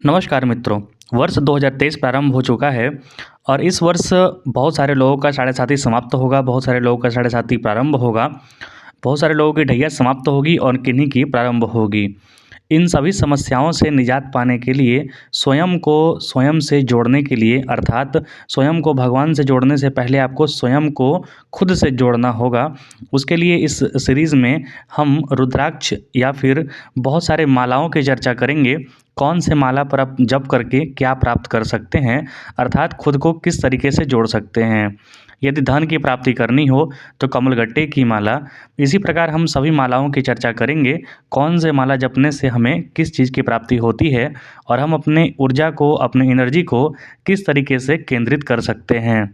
नमस्कार मित्रों। वर्ष 2023 प्रारंभ हो चुका है और इस वर्ष बहुत सारे लोगों का साढ़े साथी समाप्त होगा, बहुत सारे लोगों का साढ़े साथी प्रारंभ होगा, बहुत सारे लोगों की ढैया समाप्त होगी और किन्हीं की प्रारंभ होगी। इन सभी समस्याओं से निजात पाने के लिए स्वयं को स्वयं से जोड़ने के लिए अर्थात स्वयं को भगवान से जोड़ने से पहले आपको स्वयं को खुद से जोड़ना होगा। उसके लिए इस सीरीज़ में हम रुद्राक्ष या फिर बहुत सारे मालाओं की चर्चा करेंगे। कौन से माला पर आप जप करके क्या प्राप्त कर सकते हैं, अर्थात खुद को किस तरीके से जोड़ सकते हैं। यदि धन की प्राप्ति करनी हो तो कमलगट्टे की माला। इसी प्रकार हम सभी मालाओं की चर्चा करेंगे। कौन से माला जपने से हमें किस चीज़ की प्राप्ति होती है और हम अपने ऊर्जा को, अपने एनर्जी को किस तरीके से केंद्रित कर सकते हैं।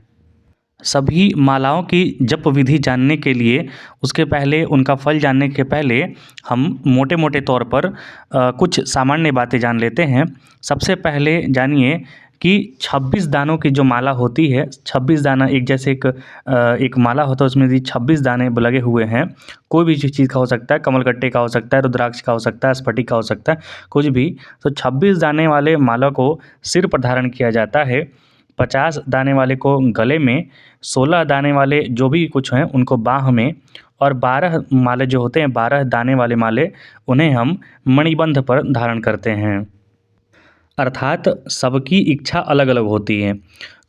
सभी मालाओं की जप विधि जानने के लिए, उसके पहले उनका फल जानने के पहले हम मोटे मोटे तौर पर कुछ सामान्य बातें जान लेते हैं। सबसे पहले जानिए कि 26 दानों की जो माला होती है, 26 दाना एक जैसे एक माला होता है, उसमें भी 26 दाने लगे हुए हैं। कोई भी चीज़ का हो सकता है, कमलगट्टे का हो सकता है, रुद्राक्ष का हो सकता है, स्फटिक का हो सकता है, कुछ भी। तो 26 दाने वाले माला को सिर पर धारण किया जाता है, 50 दाने वाले को गले में, 16 दाने वाले जो भी कुछ हैं उनको बाह में, और 12 माले जो होते हैं, 12 दाने वाले माले, उन्हें हम मणिबंध पर धारण करते हैं। अर्थात सबकी इच्छा अलग अलग होती है।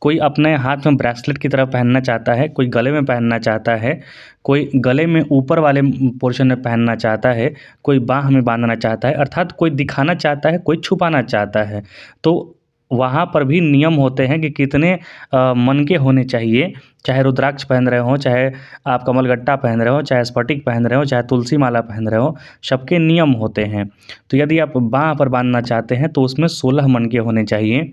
कोई अपने हाथ में ब्रेसलेट की तरह पहनना चाहता है, कोई गले में पहनना चाहता है, कोई गले में ऊपर वाले पोर्शन में पहनना चाहता है, कोई बाह में बांधना चाहता है, अर्थात कोई दिखाना चाहता है, कोई छुपाना चाहता है। तो वहाँ पर भी नियम होते हैं कि कितने मन के होने चाहिए। चाहे रुद्राक्ष पहन रहे हों, चाहे आप कमलगट्टा पहन रहे हो, चाहे स्फटिक पहन रहे हो, चाहे तुलसी माला पहन रहे हो, सबके नियम होते हैं। तो यदि आप बाँह पर बांधना चाहते हैं तो उसमें 16 मन के होने चाहिए।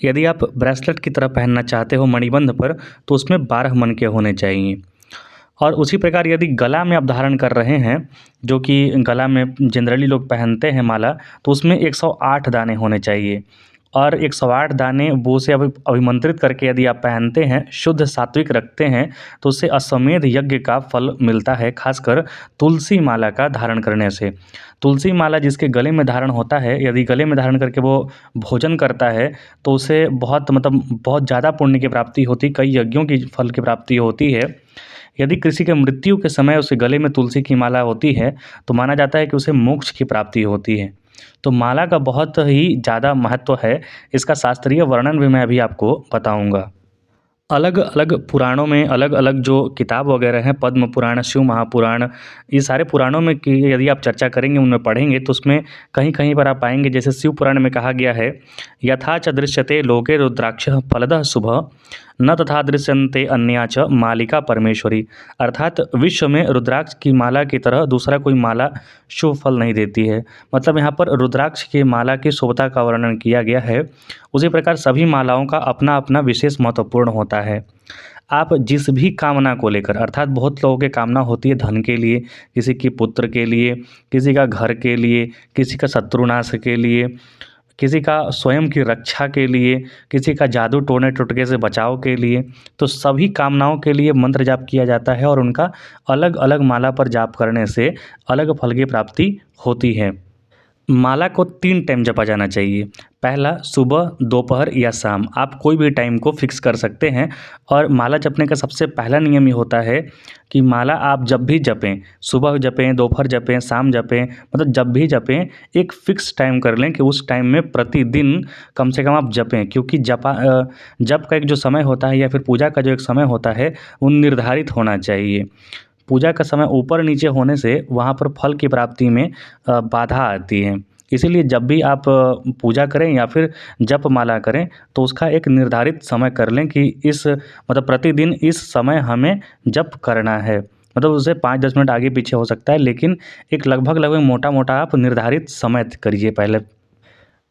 यदि आप ब्रेसलेट की तरह पहनना चाहते हो मणिबंध पर, तो उसमें 12 मन के होने चाहिए। और उसी प्रकार यदि गला में आप धारण कर रहे हैं, जो कि गला में जनरली लोग पहनते हैं माला, तो उसमें 108 दाने होने चाहिए। और 108 दाने वो से अभिमंत्रित करके यदि आप पहनते हैं, शुद्ध सात्विक रखते हैं, तो उससे अश्वमेध यज्ञ का फल मिलता है, खासकर तुलसी माला का धारण करने से। तुलसी माला जिसके गले में धारण होता है, यदि गले में धारण करके वो भोजन करता है, तो उसे बहुत बहुत ज़्यादा पुण्य की प्राप्ति होती, कई यज्ञों की फल की प्राप्ति होती है। यदि किसी के मृत्यु के समय उसके गले में तुलसी की माला होती है, तो माना जाता है कि उसे मोक्ष की प्राप्ति होती है। तो माला का बहुत ही ज़्यादा महत्व है। इसका शास्त्रीय वर्णन भी मैं अभी आपको बताऊँगा। अलग अलग पुराणों में अलग अलग जो किताब वगैरह हैं, पद्म पुराण, शिव महापुराण, ये सारे पुराणों में कि यदि आप चर्चा करेंगे, उनमें पढ़ेंगे, तो उसमें कहीं कहीं पर आप पाएंगे, जैसे शिव पुराण में कहा गया है, यथा च दृश्यते लोके रुद्राक्ष फलदः शुभ, न तथा दृश्यन्ते अन्या च मालिका परमेश्वरी। अर्थात विश्व में रुद्राक्ष की माला की तरह दूसरा कोई माला शुभ फल नहीं देती है। मतलब यहाँ पर रुद्राक्ष की माला की शुभता का वर्णन किया गया है। उसी प्रकार सभी मालाओं का अपना अपना विशेष महत्वपूर्ण होता है। आप जिस भी कामना को लेकर, अर्थात बहुत लोगों की कामना होती है धन के लिए, किसी की पुत्र के लिए, किसी का घर के लिए, किसी का शत्रुनाश के लिए, किसी का स्वयं की रक्षा के लिए, किसी का जादू टोने टोटके से बचाव के लिए। तो सभी कामनाओं के लिए मंत्र जाप किया जाता है और उनका अलग अलग माला पर जाप करने से अलग फल की प्राप्ति होती है। माला को 3 टाइम जपा जाना चाहिए। पहला सुबह, दोपहर या शाम, आप कोई भी टाइम को फिक्स कर सकते हैं। और माला जपने का सबसे पहला नियम ये होता है कि माला आप जब भी जपें, सुबह जपें, दोपहर जपें, शाम जपें, मतलब जब भी जपें, एक फ़िक्स टाइम कर लें कि उस टाइम में प्रतिदिन कम से कम आप जपें। क्योंकि जप का एक जो समय होता है या फिर पूजा का जो एक समय होता है, वो निर्धारित होना चाहिए। पूजा का समय ऊपर नीचे होने से वहाँ पर फल की प्राप्ति में बाधा आती है। इसीलिए जब भी आप पूजा करें या फिर जप माला करें, तो उसका एक निर्धारित समय कर लें कि इस मतलब प्रतिदिन इस समय हमें जप करना है। मतलब उससे 5-10 मिनट आगे पीछे हो सकता है, लेकिन एक लगभग मोटा-मोटा आप निर्धारित समय करिए पहले।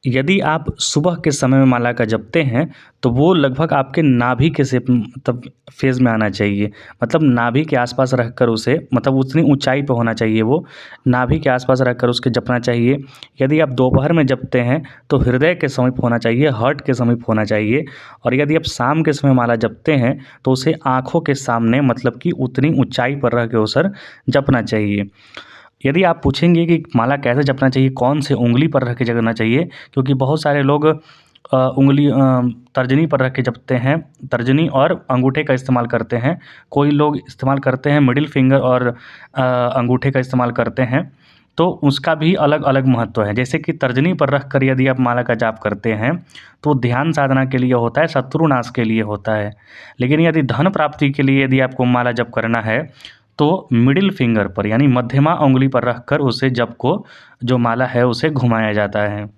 यदि आप सुबह के समय में माला का जपते हैं, तो वो लगभग आपके नाभि के शेप मतलब फेज़ में आना चाहिए। मतलब नाभि के आसपास रखकर उसे, मतलब उतनी ऊंचाई पे होना चाहिए वो, नाभि के आसपास रखकर उसके जपना चाहिए। यदि आप दोपहर में जपते हैं तो हृदय के समीप होना चाहिए, हार्ट के समीप होना चाहिए। और यदि आप शाम के समय माला जपते हैं तो उसे आँखों के सामने, मतलब कि उतनी ऊंचाई पर रह के उसे जपना चाहिए। यदि आप पूछेंगे कि माला कैसे जपना चाहिए, कौन से उँगली पर रख के जपना चाहिए, क्योंकि बहुत सारे लोग उँगली तर्जनी पर रख के जपते हैं, तर्जनी और अंगूठे का इस्तेमाल करते हैं। कोई लोग इस्तेमाल करते हैं मिडिल फिंगर और अंगूठे का इस्तेमाल करते हैं, तो उसका भी अलग अलग महत्व है। जैसे कि तर्जनी पर रख कर यदि आप माला का जाप करते हैं तो ध्यान साधना के लिए होता है, शत्रुनाश के लिए होता है। लेकिन यदि धन प्राप्ति के लिए यदि आपको माला जप करना है तो मिडिल फिंगर पर यानी मध्यमा उंगली पर रख कर उसे जप को, जो माला है उसे घुमाया जाता है।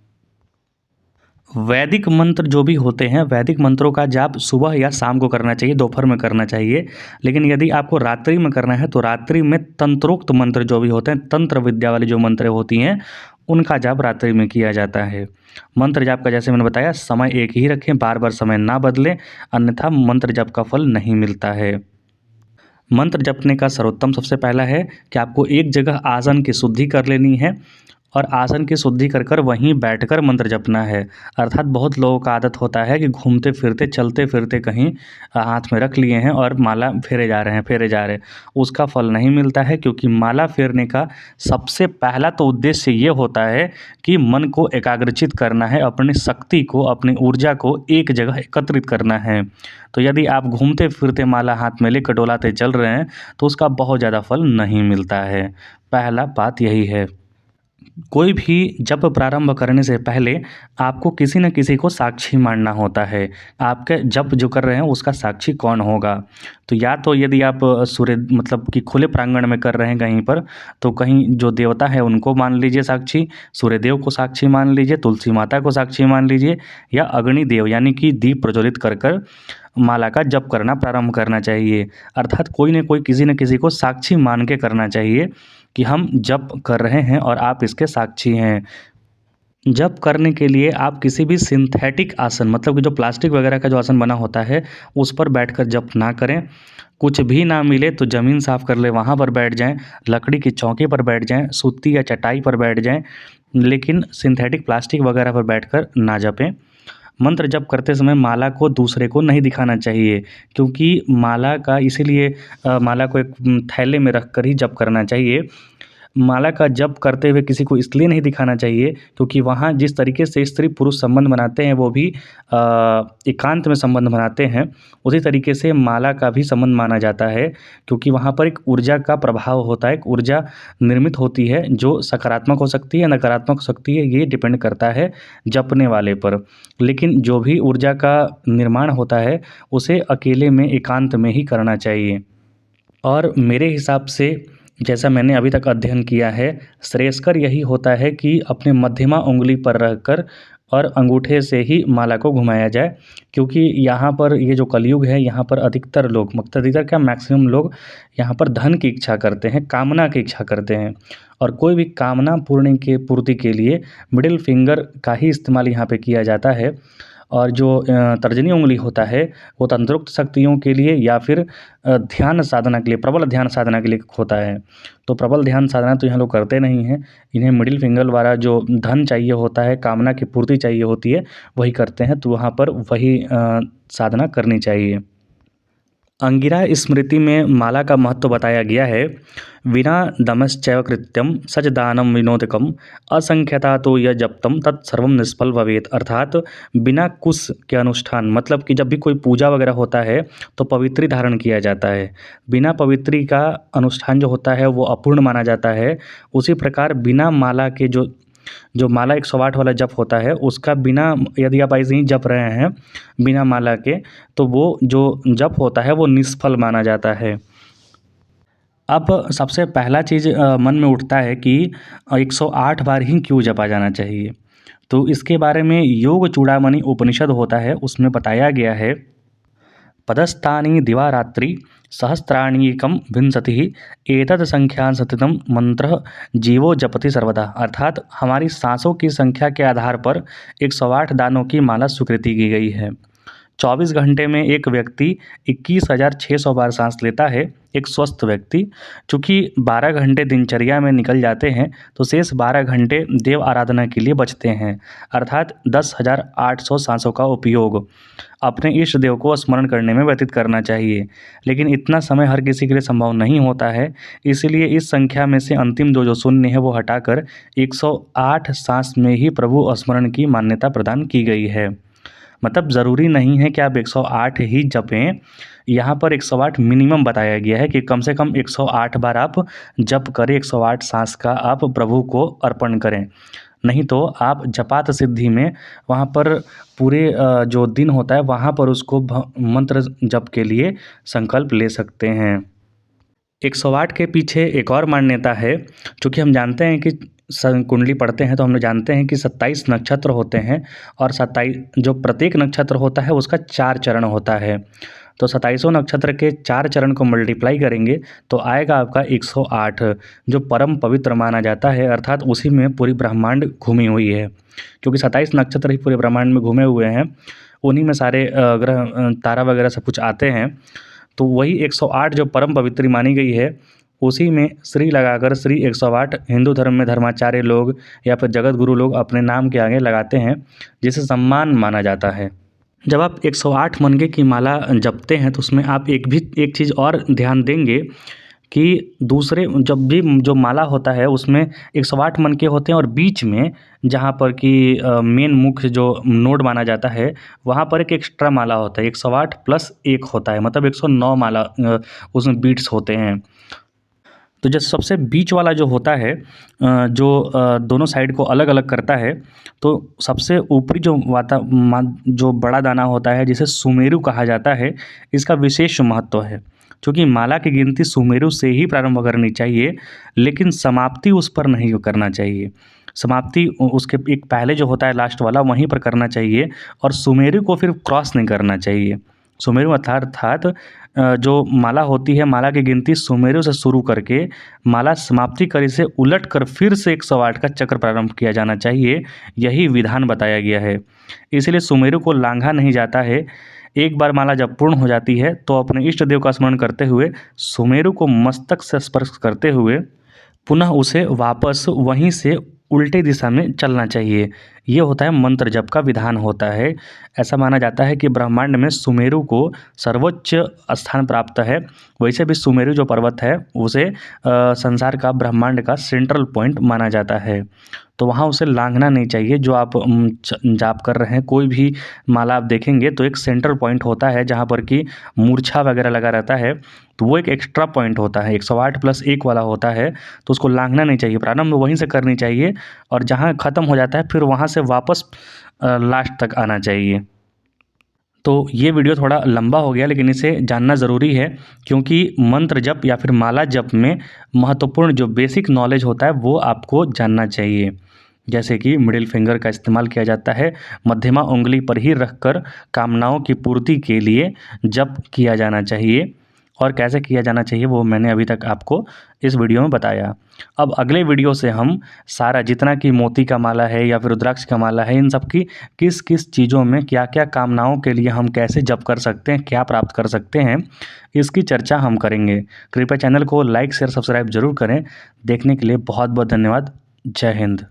वैदिक मंत्र जो भी होते हैं, वैदिक मंत्रों का जाप सुबह या शाम को करना चाहिए, दोपहर में करना चाहिए। लेकिन यदि आपको रात्रि में करना है तो रात्रि में तंत्रोक्त मंत्र जो भी होते हैं, तंत्र विद्या वाली जो मंत्र होती हैं, उनका जाप रात्रि में किया जाता है। मंत्र जाप का जैसे मैंने बताया, समय एक ही रखें, बार बार समय ना बदलें, अन्यथा मंत्र जाप का फल नहीं मिलता है। मंत्र जपने का सर्वोत्तम सबसे पहला है कि आपको एक जगह आसन की शुद्धि कर लेनी है और आसन की शुद्धि कर कर वहीं बैठकर मंत्र जपना है। अर्थात बहुत लोगों का आदत होता है कि घूमते फिरते, चलते फिरते कहीं हाथ में रख लिए हैं और माला फेरे जा रहे हैं, फेरे जा रहे हैं। उसका फल नहीं मिलता है, क्योंकि माला फेरने का सबसे पहला तो उद्देश्य ये होता है कि मन को एकाग्रचित करना है, अपनी शक्ति को, अपनी ऊर्जा को एक जगह एकत्रित करना है। तो यदि आप घूमते फिरते माला हाथ में लेकर डोलाते चल रहे हैं तो उसका बहुत ज़्यादा फल नहीं मिलता है। पहला बात यही है। कोई भी जप प्रारंभ करने से पहले आपको किसी न किसी को साक्षी मानना होता है। आपके जप जो कर रहे हैं उसका साक्षी कौन होगा? तो या तो यदि आप सूर्य मतलब कि खुले प्रांगण में कर रहे हैं कहीं पर, तो कहीं जो देवता है उनको मान लीजिए साक्षी, सूर्यदेव को साक्षी मान लीजिए, तुलसी माता को साक्षी मान लीजिए, या अग्निदेव यानी कि दीप प्रज्वलित कर कर माला का जप करना प्रारंभ करना चाहिए। अर्थात कोई न कोई किसी न किसी को साक्षी मान के करना चाहिए कि हम जप कर रहे हैं और आप इसके साक्षी हैं। जप करने के लिए आप किसी भी सिंथेटिक आसन, मतलब कि जो प्लास्टिक वगैरह का जो आसन बना होता है उस पर बैठकर जप ना करें। कुछ भी ना मिले तो ज़मीन साफ़ कर ले वहाँ पर बैठ जाएँ, लकड़ी की चौकी पर बैठ जाएँ, सूती या चटाई पर बैठ जाएँ, लेकिन सिंथेटिक प्लास्टिक वगैरह पर बैठकर ना जपें। मंत्र जप करते समय माला को दूसरे को नहीं दिखाना चाहिए, क्योंकि माला का इसीलिए माला को एक थैले में रख कर ही जप करना चाहिए। माला का जप करते हुए किसी को इसलिए नहीं दिखाना चाहिए क्योंकि वहाँ जिस तरीके से स्त्री पुरुष संबंध बनाते हैं वो भी एकांत में संबंध बनाते हैं, उसी तरीके से माला का भी संबंध माना जाता है, क्योंकि वहाँ पर एक ऊर्जा का प्रभाव होता है, एक ऊर्जा निर्मित होती है जो सकारात्मक हो सकती है, नकारात्मक हो सकती है, ये डिपेंड करता है जपने वाले पर। लेकिन जो भी ऊर्जा का निर्माण होता है उसे अकेले में एकांत में ही करना चाहिए। और मेरे हिसाब से जैसा मैंने अभी तक अध्ययन किया है, श्रेयस्कर यही होता है कि अपने मध्यमा उंगली पर रखकर और अंगूठे से ही माला को घुमाया जाए, क्योंकि यहाँ पर ये जो कलयुग है यहाँ पर अधिकतर लोग, मतलब अधिकतर क्या, मैक्सिमम लोग यहाँ पर धन की इच्छा करते हैं, कामना की इच्छा करते हैं, और कोई भी कामना पूर्ति के लिए मिडिल फिंगर का ही इस्तेमाल यहाँ पे किया जाता है। और जो तर्जनी उंगली होता है वो तंत्रोक्त शक्तियों के लिए या फिर ध्यान साधना के लिए, प्रबल ध्यान साधना के लिए होता है। तो प्रबल ध्यान साधना तो यहाँ लोग करते नहीं हैं, इन्हें मिडिल फिंगर वाला जो धन चाहिए होता है, कामना की पूर्ति चाहिए होती है, वही करते हैं। तो वहाँ पर वही साधना करनी चाहिए। अंगिरा स्मृति में माला का महत्व बताया गया है। विना दमश्चैव कृत्यम सच दानम विनोदकम असंख्यता तो यह जप्तम तत्सर्वम निष्फल भवेत। अर्थात बिना कुश के अनुष्ठान, मतलब कि जब भी कोई पूजा वगैरह होता है तो पवित्री धारण किया जाता है। बिना पवित्री का अनुष्ठान जो होता है वो अपूर्ण माना जाता है। उसी प्रकार बिना माला के जो जो माला 108 वाला जप होता है उसका बिना, यदि आप ऐसे ही जप रहे हैं बिना माला के, तो वो जो जप होता है वो निष्फल माना जाता है। अब सबसे पहला चीज़ मन में उठता है कि 108 बार ही क्यों जपा जाना चाहिए। तो इसके बारे में योग चूड़ामणि उपनिषद होता है, उसमें बताया गया है, पदस्थानी दिवारात्रि सहस्त्राण्येकं विंशतिः एतद् संख्या सततं मंत्र जीवो जपति सर्वदा। अर्थात हमारी सांसों की संख्या के आधार पर 108 दानों की माला स्वीकृति की गई है। 24 घंटे में एक व्यक्ति 21,600 बार सांस लेता है, एक स्वस्थ व्यक्ति। चूँकि 12 घंटे दिनचर्या में निकल जाते हैं तो शेष 12 घंटे देव आराधना के लिए बचते हैं, अर्थात 10,800 सांसों का उपयोग अपने इष्ट देव को स्मरण करने में व्यतीत करना चाहिए। लेकिन इतना समय हर किसी के लिए संभव नहीं होता है, इसीलिए इस संख्या में से अंतिम दो जो शून्य है वो हटाकर 108 सांस में ही प्रभु स्मरण की मान्यता प्रदान की गई है। मतलब ज़रूरी नहीं है कि आप 108 ही जपें, यहाँ पर 108 मिनिमम बताया गया है कि कम से कम 108 बार आप जप करें, 108 सांस का आप प्रभु को अर्पण करें। नहीं तो आप जपात सिद्धि में वहाँ पर पूरे जो दिन होता है वहाँ पर उसको मंत्र जप के लिए संकल्प ले सकते हैं। 108 के पीछे एक और मान्यता है, चूँकि हम जानते हैं कि कुंडली पढ़ते हैं तो हम लोग जानते हैं कि 27 नक्षत्र होते हैं और 27 जो प्रत्येक नक्षत्र होता है उसका 4 चरण होता है। तो 27 नक्षत्र के 4 चरण को मल्टीप्लाई करेंगे तो आएगा आपका 108, जो परम पवित्र माना जाता है, अर्थात उसी में पूरी ब्रह्मांड घूमी हुई है। क्योंकि 27 नक्षत्र ही पूरे ब्रह्मांड में घूमे हुए हैं, उन्हीं में सारे ग्रह तारा वगैरह सब कुछ आते हैं। तो वही 108 जो परम पवित्री मानी गई है, उसी में श्री लगाकर श्री 108 हिंदू धर्म में धर्माचार्य लोग या फिर जगत गुरु लोग अपने नाम के आगे लगाते हैं, जिसे सम्मान माना जाता है। जब आप 108 मनके की माला जपते हैं तो उसमें आप एक चीज़ और ध्यान देंगे कि दूसरे जब भी जो माला होता है उसमें 108 मनके होते हैं और बीच में जहाँ पर कि मेन मुख्य जो नोड माना जाता है वहाँ पर एक एक्स्ट्रा माला होता है, 108 प्लस 1 होता है, मतलब 109 माला उसमें बीट्स होते हैं। तो जो सबसे बीच वाला जो होता है जो दोनों साइड को अलग अलग करता है, तो सबसे ऊपरी जो बड़ा दाना होता है जिसे सुमेरु कहा जाता है, इसका विशेष महत्व है। क्योंकि माला की गिनती सुमेरु से ही प्रारंभ करनी चाहिए, लेकिन समाप्ति उस पर नहीं करना चाहिए। समाप्ति उसके एक पहले जो होता है लास्ट वाला वहीं पर करना चाहिए और सुमेरु को फिर क्रॉस नहीं करना चाहिए। सुमेरु अर्थात जो माला होती है, माला की गिनती सुमेरु से शुरू करके माला समाप्ति कड़ी से उलट कर फिर से 108 का चक्र प्रारंभ किया जाना चाहिए, यही विधान बताया गया है। इसलिए सुमेरु को लांघा नहीं जाता है। एक बार माला जब पूर्ण हो जाती है तो अपने इष्ट देव का स्मरण करते हुए सुमेरु को मस्तक से स्पर्श करते हुए पुनः उसे वापस वहीं से उल्टे दिशा में चलना चाहिए। ये होता है मंत्र जप का विधान होता है। ऐसा माना जाता है कि ब्रह्मांड में सुमेरु को सर्वोच्च स्थान प्राप्त है। वैसे भी सुमेरु जो पर्वत है उसे संसार का ब्रह्मांड का सेंट्रल पॉइंट माना जाता है, तो वहाँ उसे लांघना नहीं चाहिए। जो आप जाप कर रहे हैं, कोई भी माला आप देखेंगे तो एक सेंट्रल पॉइंट होता है जहाँ पर कि मूर्छा वगैरह लगा रहता है, तो वो एक एक्स्ट्रा पॉइंट होता है, 108 प्लस 1 वाला होता है, तो उसको लांघना नहीं चाहिए। प्रारंभ वहीं से करनी चाहिए और जहाँ ख़त्म हो जाता है फिर वहाँ से वापस लास्ट तक आना चाहिए। तो ये वीडियो थोड़ा लंबा हो गया, लेकिन इसे जानना ज़रूरी है क्योंकि मंत्र जप या फिर माला जप में महत्वपूर्ण जो बेसिक नॉलेज होता है वो आपको जानना चाहिए। जैसे कि मिडिल फिंगर का इस्तेमाल किया जाता है, मध्यमा उंगली पर ही रखकर कामनाओं की पूर्ति के लिए जप किया जाना चाहिए, और कैसे किया जाना चाहिए वो मैंने अभी तक आपको इस वीडियो में बताया। अब अगले वीडियो से हम सारा जितना कि मोती का माला है या फिर रुद्राक्ष का माला है, इन सब की किस किस चीज़ों में क्या क्या कामनाओं के लिए हम कैसे जप कर सकते हैं, क्या प्राप्त कर सकते हैं, इसकी चर्चा हम करेंगे। कृपया चैनल को लाइक शेयर सब्सक्राइब जरूर करें। देखने के लिए बहुत बहुत धन्यवाद। जय हिंद।